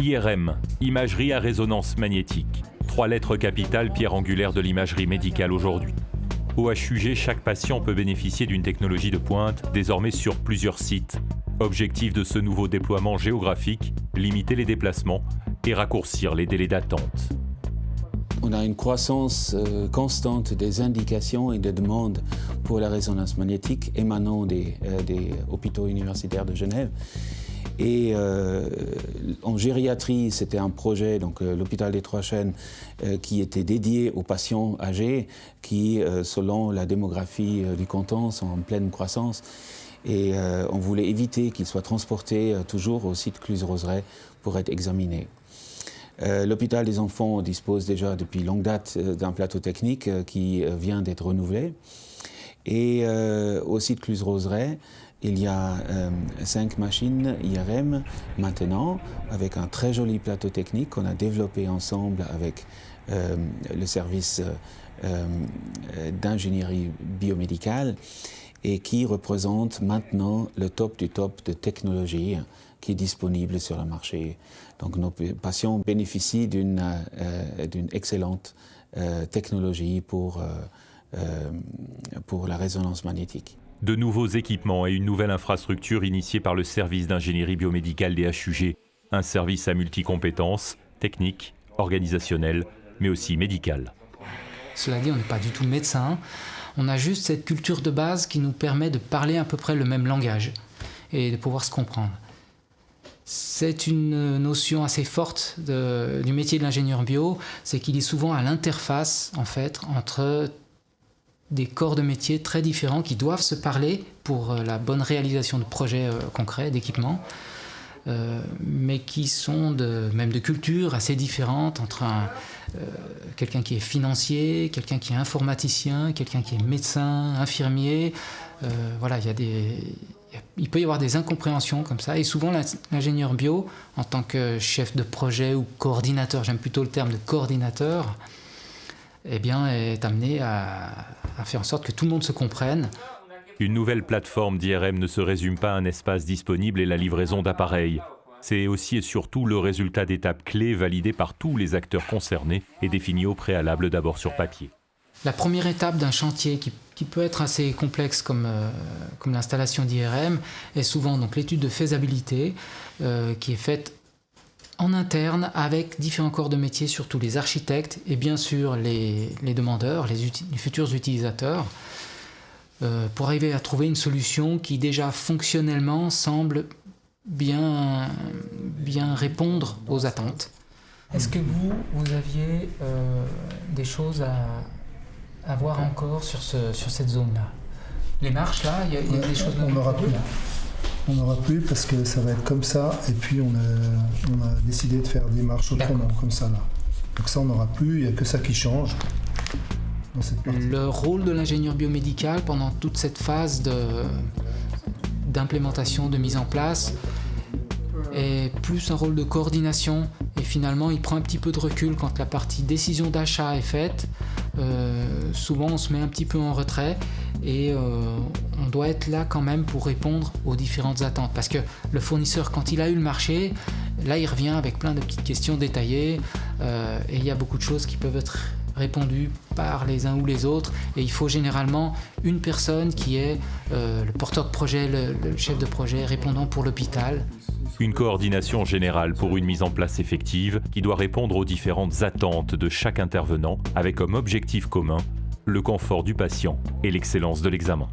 IRM, imagerie à résonance magnétique. 3 lettres capitales, pierre angulaire de l'imagerie médicale aujourd'hui. Au HUG, chaque patient peut bénéficier d'une technologie de pointe, désormais sur plusieurs sites. Objectif de ce nouveau déploiement géographique, limiter les déplacements et raccourcir les délais d'attente. On a une croissance constante des indications et des demandes pour la résonance magnétique émanant des hôpitaux universitaires de Genève. Et en gériatrie, c'était un projet, donc l'hôpital des Trois-Chênes, qui était dédié aux patients âgés qui, selon la démographie du canton, sont en pleine croissance. Et on voulait éviter qu'ils soient transportés toujours au site Cluses-Rozeray pour être examinés. L'hôpital des enfants dispose déjà depuis longue date d'un plateau technique qui vient d'être renouvelé. Et au site Cluses-Rozeray, il y a 5 machines IRM maintenant, avec un très joli plateau technique qu'on a développé ensemble avec le service d'ingénierie biomédicale et qui représente maintenant le top du top de technologie qui est disponible sur le marché. Donc nos patients bénéficient d'une excellente technologie pour la résonance magnétique. De nouveaux équipements et une nouvelle infrastructure initiée par le service d'ingénierie biomédicale des HUG. Un service à multicompétences, techniques, organisationnelles, mais aussi médicales. Cela dit, on n'est pas du tout médecin. On a juste cette culture de base qui nous permet de parler à peu près le même langage et de pouvoir se comprendre. C'est une notion assez forte du métier de l'ingénieur bio, c'est qu'il est souvent à l'interface en fait, entre des corps de métier très différents qui doivent se parler pour la bonne réalisation de projets concrets, d'équipements, mais qui sont même de cultures assez différentes entre quelqu'un qui est financier, quelqu'un qui est informaticien, quelqu'un qui est médecin, infirmier. Voilà, il peut y avoir des incompréhensions comme ça. Et souvent, l'ingénieur bio, en tant que chef de projet ou coordinateur, j'aime plutôt le terme de coordinateur, eh bien, est amené à faire en sorte que tout le monde se comprenne. Une nouvelle plateforme d'IRM ne se résume pas à un espace disponible et la livraison d'appareils. C'est aussi et surtout le résultat d'étapes clés validées par tous les acteurs concernés et définies au préalable d'abord sur papier. La première étape d'un chantier qui peut être assez complexe comme l'installation d'IRM est souvent donc l'étude de faisabilité qui est faite en interne avec différents corps de métier, surtout les architectes et bien sûr les demandeurs, les futurs utilisateurs, pour arriver à trouver une solution qui déjà fonctionnellement semble bien répondre aux attentes. Est-ce que vous aviez des choses à voir encore sur cette zone-là? Les marches là, il y a des choses... On n'aura plus. On n'aura plus parce que ça va être comme ça et puis on a décidé de faire des marches autrement, comme ça là. Donc ça on n'aura plus, il n'y a que ça qui change dans cette partie. Le rôle de l'ingénieur biomédical pendant toute cette phase d'implémentation, de mise en place est plus un rôle de coordination et finalement il prend un petit peu de recul quand la partie décision d'achat est faite. Souvent on se met un petit peu en retrait et on doit être là quand même pour répondre aux différentes attentes parce que le fournisseur quand il a eu le marché, là il revient avec plein de petites questions détaillées et il y a beaucoup de choses qui peuvent être répondues par les uns ou les autres et il faut généralement une personne qui est le porteur de projet, le chef de projet répondant pour l'hôpital. Une coordination générale pour une mise en place effective qui doit répondre aux différentes attentes de chaque intervenant avec comme objectif commun le confort du patient et l'excellence de l'examen.